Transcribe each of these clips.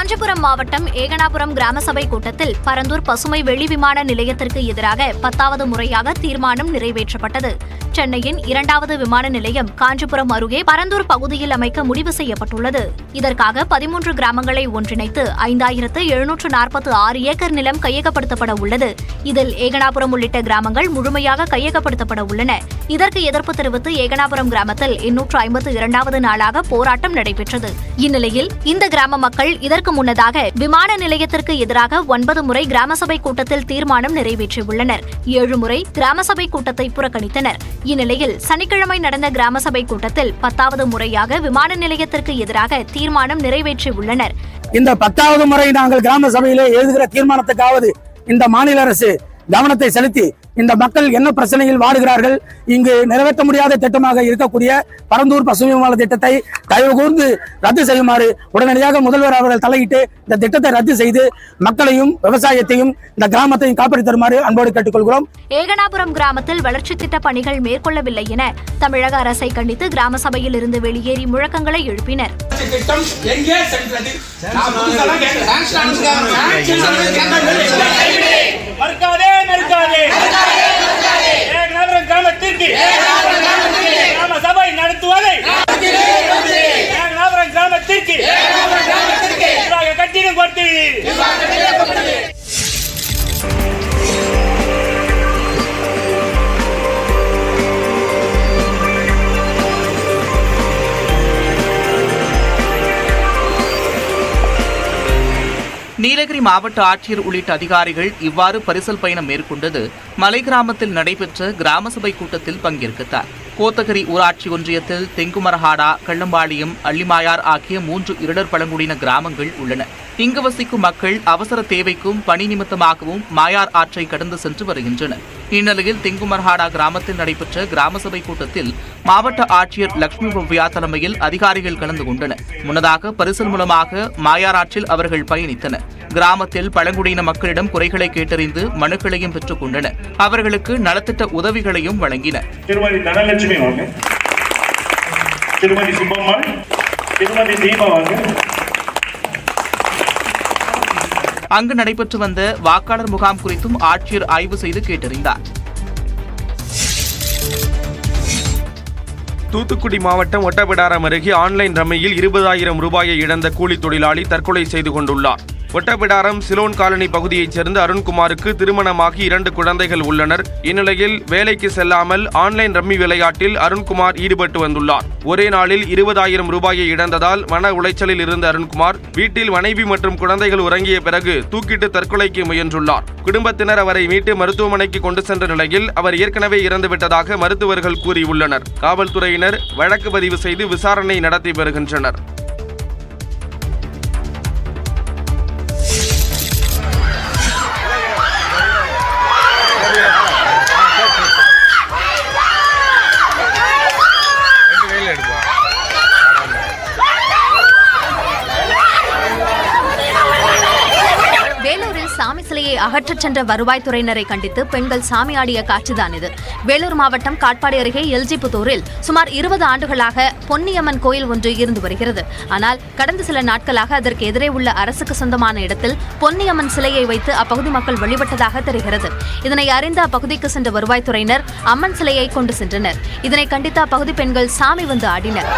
காஞ்சிபுரம் மாவட்டம் ஏகனாபுரம் கிராம சபை கூட்டத்தில் பரந்தூர் பசுமை வெளி விமான நிலையத்திற்கு எதிராக 10வது முறையாக தீர்மானம் நிறைவேற்றப்பட்டது. சென்னையின் 2வது விமான நிலையம் காஞ்சிபுரம் அருகே பரந்தூர் பகுதியில் அமைக்க முடிவு செய்யப்பட்டுள்ளது. இதற்காக 13 கிராமங்களை ஒன்றிணைத்து 5746 ஏக்கர் நிலம் கையகப்படுத்தப்பட உள்ளது. இதில் ஏகனாபுரம் உள்ளிட்ட கிராமங்கள் முழுமையாக கையகப்படுத்தப்பட உள்ளன. இதற்கு எதிர்ப்பு தெரிவித்து ஏகனாபுரம் கிராமத்தில் 852வது நாளாக போராட்டம் நடைபெற்றது. இந்நிலையில் இந்த கிராம மக்கள் இதற்கு முன்னதாக விமான நிலையத்திற்கு எதிராக 9 முறை கிராம சபை கூட்டத்தில் தீர்மானம் நிறைவேற்றியுள்ளனர். 7 முறை கிராம சபை கூட்டத்தை புறக்கணித்தனர். இந்நிலையில் சனிக்கிழமை நடந்த கிராம சபை கூட்டத்தில் 10வது முறையாக விமான நிலையத்திற்கு எதிராக தீர்மானம் நிறைவேற்றியுள்ளனர். இந்த 10வது முறை நாங்கள் கிராம சபையிலே எழுதுகிற தீர்மானத்துக்காவது இந்த மாநில அரசு கவனத்தை செலுத்தி இந்த மக்கள் என்ன பிரச்சனையில் வாடுகிறார்கள், இங்கு நிறைவேற்ற முடியாத திட்டமாக இருக்கக்கூடிய பரந்தூர் பசுமை விமான திட்டத்தை தயவு கூர்ந்து ரத்து செய்யுமாறு உடனடியாக முதல்வர் அவர்கள் தலையிட்டு இந்த திட்டத்தை ரத்து செய்து மக்களையும் விவசாயத்தையும் இந்த கிராமத்தையும் காப்பாற்றி தருமாறு அன்போடு கேட்டுக்கொள்கிறோம். ஏகனாபுரம் கிராமத்தில் வளர்ச்சி திட்ட பணிகள் மேற்கொள்ளவில்லை என தமிழக அரசை கண்டித்து கிராம சபையில் இருந்து வெளியேறி முழக்கங்களை எழுப்பினர். சபை நடத்துவதை கிராமத்திற்கு கட்டிடம் கொடுத்து நீலகிரி மாவட்ட ஆட்சியர் உள்ளிட்ட அதிகாரிகள் இவ்வாறு பரிசல் பயணம் மேற்கொண்டது மலை கிராமத்தில் நடைபெற்ற கிராம சபை கூட்டத்தில் பங்கேற்கத்தார். கோத்தகிரி ஊராட்சி ஒன்றியத்தில் தெங்குமரஹாடா, கள்ளம்பாளையம், அள்ளிமாயார் ஆகிய 3 இருடர் பழங்குடியின கிராமங்கள் உள்ளன. இங்கு வசிக்கும் மக்கள் அவசர தேவைக்கும் பணி நிமித்தமாகவும் மாயார் ஆற்றை கடந்து சென்று வருகின்றனர். இந்நிலையில் தெங்குமரஹாடா கிராமத்தில் நடைபெற்ற கிராம சபை கூட்டத்தில் மாவட்ட ஆட்சியர் லட்சுமி பவ்யா தலைமையில் அதிகாரிகள் கலந்து கொண்டனர். முன்னதாக பரிசல் மூலமாக மாயார் ஆற்றில் அவர்கள் பயணித்தனர். கிராமத்தில் பழங்குடியின மக்களிடம் குறைகளை கேட்டறிந்து மனுக்களையும் பெற்றுக் கொண்டனர். அவர்களுக்கு நலத்திட்ட உதவிகளையும் வழங்கினர். திருமதி தனலட்சுமி வாங்க, திருமதி சுப்பம்மாள், திருமதி தீபா வாங்க. அங்கு நடைபெற்று வந்த வாக்காளர் முகாம் குறித்தும் ஆட்சியர் ஆய்வு செய்து கேட்டறிந்தார். தூத்துக்குடி மாவட்டம் ஒட்டப்பிடாரம் அருகே ஆன்லைன் ரம்மியில் 20,000 ரூபாயை இழந்த கூலி தொழிலாளி தற்கொலை செய்து கொண்டுள்ளார். ஒட்டப்பிடாரம் சிலோன் காலனி பகுதியைச் சேர்ந்த அருண்குமாருக்கு திருமணமாகி 2 குழந்தைகள் உள்ளனர். இந்நிலையில் வேலைக்கு செல்லாமல் ஆன்லைன் ரம்மி விளையாட்டில் அருண்குமார் ஈடுபட்டு வந்துள்ளார். ஒரே நாளில் 20,000 ரூபாயை இழந்ததால் மன உளைச்சலில் இருந்த அருண்குமார் வீட்டில் மனைவி மற்றும் குழந்தைகள் உறங்கிய பிறகு தூக்கிட்டு தற்கொலைக்கு முயன்றுள்ளார். குடும்பத்தினர் அவரை மீட்டு மருத்துவமனைக்கு கொண்டு சென்ற நிலையில் அவர் ஏற்கனவே இறந்துவிட்டதாக மருத்துவர்கள் கூறியுள்ளனர். காவல்துறையினர் வழக்கு பதிவு செய்து விசாரணை நடத்தி வருகின்றனர். சாமி சிலையை அகற்றச் சென்ற வருவாய்த்துறையினரை கண்டித்து பெண்கள் சாமி ஆடிய காட்சிதான் இது. வேலூர் மாவட்டம் காட்பாடி அருகே எல்ஜி புத்தூரில் சுமார் 20 ஆண்டுகளாக பொன்னியம்மன் கோயில் ஒன்று இருந்து வருகிறது. ஆனால் கடந்த சில நாட்களாக அதற்கு எதிரே உள்ள அரசுக்கு சொந்தமான இடத்தில் பொன்னியம்மன் சிலையை வைத்து அப்பகுதி மக்கள் வழிபட்டதாக தெரிகிறது. இதனை அறிந்த அப்பகுதிக்கு சென்ற வருவாய்த்துறையினர் அம்மன் சிலையை கொண்டு சென்றனர். இதனை கண்டித்து அப்பகுதி பெண்கள் சாமி வந்து ஆடினர்.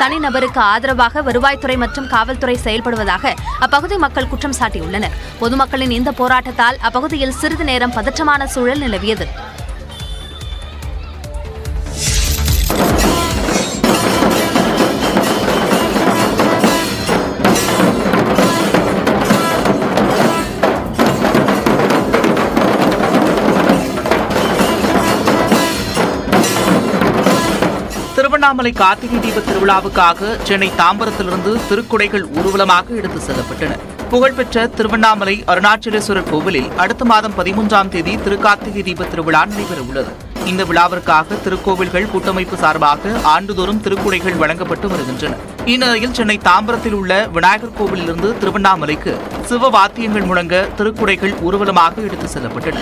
தனிநபருக்கு ஆதரவாக வருவாய்த்துறை மற்றும் காவல்துறை செயல்படுவதாக அப்பகுதி மக்கள் குற்றம் சாட்டியுள்ளனர். பொதுமக்களின் இந்த போராட்டத்தால் அப்பகுதியில் சிறிது நேரம் பதற்றமான சூழல் நிலவியது. திருவண்ணாமலை கார்த்திகை தீப திருவிழாவுக்காக சென்னை தாம்பரத்திலிருந்து திருக்குடைகள் ஊர்வலமாக எடுத்து செல்லப்பட்டன. புகழ்பெற்ற திருவண்ணாமலை அருணாச்சலேஸ்வரர் கோவிலில் அடுத்த மாதம் 13ஆம் தேதி திருக்கார்த்திகை தீப திருவிழா நடைபெறவுள்ளது. இந்த விழாவிற்காக திருக்கோவில்கள் கூட்டமைப்பு சார்பாக ஆண்டுதோறும் திருக்குடைகள் வழங்கப்பட்டு வருகின்றன. இந்நிலையில் சென்னை தாம்பரத்தில் உள்ள விநாயகர் கோவிலிலிருந்து திருவண்ணாமலைக்கு சிவ வாத்தியங்கள் முழங்க திருக்குடைகள் ஊர்வலமாக எடுத்துச் செல்லப்பட்டன.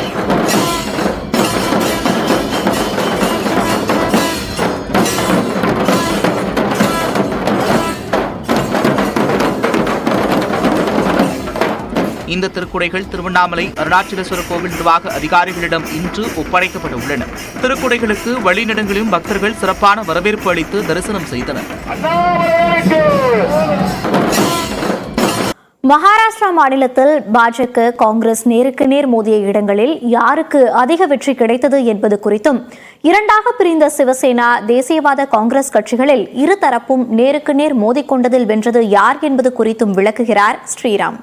இந்த திருக்குடைகள் திருவண்ணாமலை அருணாச்சலேஸ்வரர் கோவில் நிர்வாக அதிகாரிகளிடம் இன்று ஒப்படைக்கப்பட உள்ளன. திருக்குடைகளுக்கு வழிநெடுங்கிலும் பக்தர்கள் சிறப்பான வரவேற்பு அளித்து தரிசனம் செய்தனர். மகாராஷ்டிரா மாநிலத்தில் பாஜக காங்கிரஸ் நேருக்கு நேர் மோதிய இடங்களில் யாருக்கு அதிக வெற்றி கிடைத்தது என்பது குறித்தும், இரண்டாக பிரிந்த சிவசேனா தேசியவாத காங்கிரஸ் கட்சிகளில் இருதரப்பும் நேருக்கு நேர் மோதிக்கொண்டதில் வென்றது யார் என்பது குறித்தும் விளக்குகிறார் ஸ்ரீராம்.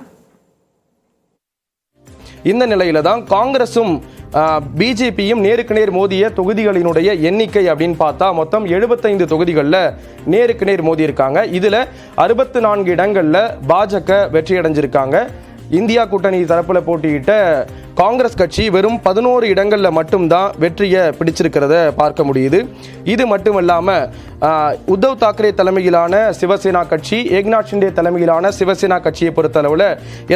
இந்த நிலையில தான் காங்கிரசும் பிஜேபியும் நேருக்கு நேர் மோதிய தொகுதிகளினுடைய எண்ணிக்கை அப்படின்னு பார்த்தா மொத்தம் 75 தொகுதிகளில் நேருக்கு நேர் மோதி இருக்காங்க. இதுல 64 இடங்கள்ல பாஜக வெற்றி அடைஞ்சிருக்காங்க. இந்தியா கூட்டணி தரப்புல போட்டியிட்ட காங்கிரஸ் கட்சி வெறும் 11 இடங்கள்ல மட்டும்தான் வெற்றியை பிடிச்சிருக்கிறத பார்க்க முடியுது. இது மட்டுமல்லாம உத்தவ் தாக்கரே தலைமையிலான சிவசேனா கட்சி, ஏக்நாத் ஷிண்டே தலைமையிலான சிவசேனா கட்சியை பொறுத்தளவில்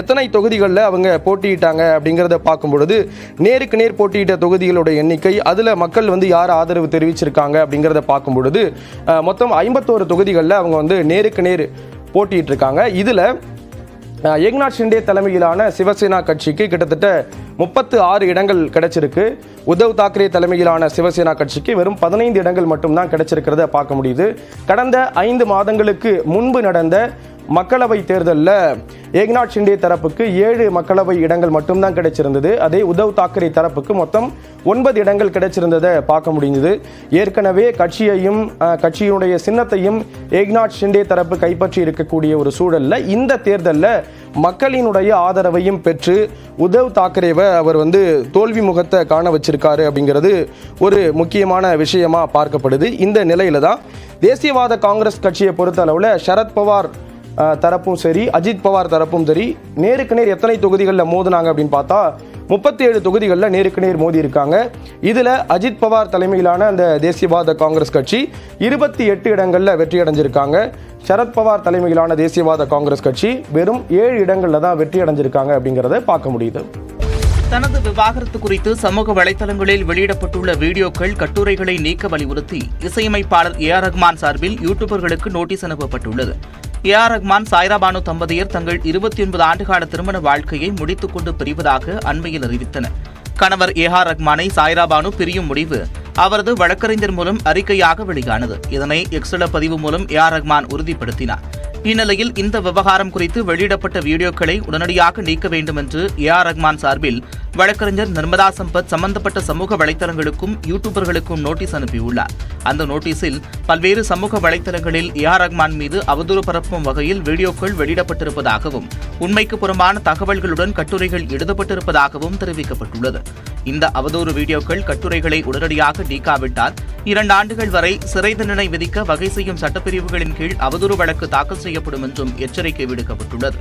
எத்தனை தொகுதிகளில் அவங்க போட்டியிட்டாங்க அப்படிங்கிறத பார்க்கும் பொழுது நேருக்கு நேர் போட்டியிட்ட தொகுதிகளோட எண்ணிக்கை, அதில் மக்கள் யார் ஆதரவு தெரிவிச்சிருக்காங்க அப்படிங்கிறத பார்க்கும் பொழுது மொத்தம் 51 தொகுதிகளில் அவங்க நேருக்கு நேர் போட்டிட்டு இருக்காங்க. இதில் ஏக்நாத் ஷிண்டே தலைமையிலான சிவசேனா கட்சிக்கு கிட்டத்தட்ட 36 இடங்கள் கிடைச்சிருக்கு. உத்தவ் தாக்கரே தலைமையிலான சிவசேனா கட்சிக்கு வெறும் 15 இடங்கள் மட்டும்தான் கிடைச்சிருக்கிறத பார்க்க முடியுது. கடந்த 5 மாதங்களுக்கு முன்பு நடந்த மக்களவை தேர்தலில் ஏக்நாத் ஷிண்டே தரப்புக்கு 7 மக்களவை இடங்கள் மட்டும்தான் கிடைச்சிருந்தது. அதே உத்தவ் தாக்கரே தரப்புக்கு மொத்தம் 9 இடங்கள் கிடைச்சிருந்ததை பார்க்க முடிஞ்சது. ஏற்கனவே கட்சியையும் கட்சியினுடைய சின்னத்தையும் ஏக்நாத் ஷிண்டே தரப்பு கைப்பற்றி இருக்கக்கூடிய ஒரு சூழல்ல இந்த தேர்தலில் மக்களினுடைய ஆதரவையும் பெற்று உத்தவ் தாக்கரேவை அவர் தோல்வி முகத்தை காண வச்சிருக்காரு அப்படிங்கிறது ஒரு முக்கியமான விஷயமா பார்க்கப்படுது. இந்த நிலையில தான் தேசியவாத காங்கிரஸ் கட்சியை பொறுத்த அளவில் சரத்பவார் தரப்பும் சரி, அஜித் பவார் தரப்பும் சரி நேருக்கு நேர் எத்தனை தொகுதிகளில் மோதினாங்க அப்படின்னு பார்த்தா 37 தொகுதிகளில் நேருக்கு நேர் மோதி இருக்காங்க. இதில் அஜித் பவார் தலைமையிலான அந்த தேசியவாத காங்கிரஸ் கட்சி 28 இடங்களில் வெற்றி அடைஞ்சிருக்காங்க. சரத்பவார் தலைமையிலான தேசியவாத காங்கிரஸ் கட்சி வெறும் 7 இடங்களில் தான் வெற்றி அடைஞ்சிருக்காங்க அப்படிங்கிறத பார்க்க முடியுது. தனது விவாகரத்து குறித்து சமூக வலைதளங்களில் வெளியிடப்பட்டுள்ள வீடியோக்கள், கட்டுரைகளை நீக்க வலியுறுத்தி இசையமைப்பாளர் ஏ.ஆர். ரஹ்மான் சார்பில் யூடியூபர்களுக்கு நோட்டீஸ் அனுப்பப்பட்டுள்ளது. ஏ.ஆர். ரஹ்மான், சாய்ரா பானு தம்பதியர் தங்கள் 29 ஆண்டுகால திருமண வாழ்க்கையை முடித்துக் கொண்டு பிரிவதாக அண்மையில் அறிவித்தனர். கணவர் ஏ.ஆர். ரஹ்மானை சாய்ரா பானு பிரியும் முடிவு அவரது வழக்கறிஞர் மூலம் அறிக்கையாக வெளியானது. இதனை எக்ஸ்ல பதிவு மூலம் ஏ.ஆர். ரஹ்மான் உறுதிப்படுத்தினார். இந்நிலையில் இந்த விவகாரம் குறித்து வெளியிடப்பட்ட வீடியோக்களை உடனடியாக நீக்க வேண்டும் என்று ஏ.ஆர். ரஹ்மான் சார்பில் வழக்கறிஞர் நர்மதா சம்பத் சம்பந்தப்பட்ட சமூக வலைதளங்களுக்கும் யூடியூபர்களுக்கும் நோட்டீஸ் அனுப்பியுள்ளார். அந்த நோட்டீஸில் பல்வேறு சமூக வலைதளங்களில் ஏ.ஆர். ரஹ்மான் மீது அவதூறு பரப்பும் வகையில் வீடியோக்கள் வெளியிடப்பட்டிருப்பதாகவும் உண்மைக்கு புறம்பான தகவல்களுடன் கட்டுரைகள் எழுதப்பட்டிருப்பதாகவும் தெரிவிக்கப்பட்டுள்ளது. இந்த அவதூறு வீடியோக்கள், கட்டுரைகளை உடனடியாக நீக்காவிட்டால் 2 ஆண்டுகள் வரை சிறை தண்டனை விதிக்க வகை செய்யும் சட்டப்பிரிவுகளின் கீழ் அவதூறு வழக்கு தாக்கல் செய்யப்படும் என்றும் எச்சரிக்கை விடுக்கப்பட்டுள்ளது.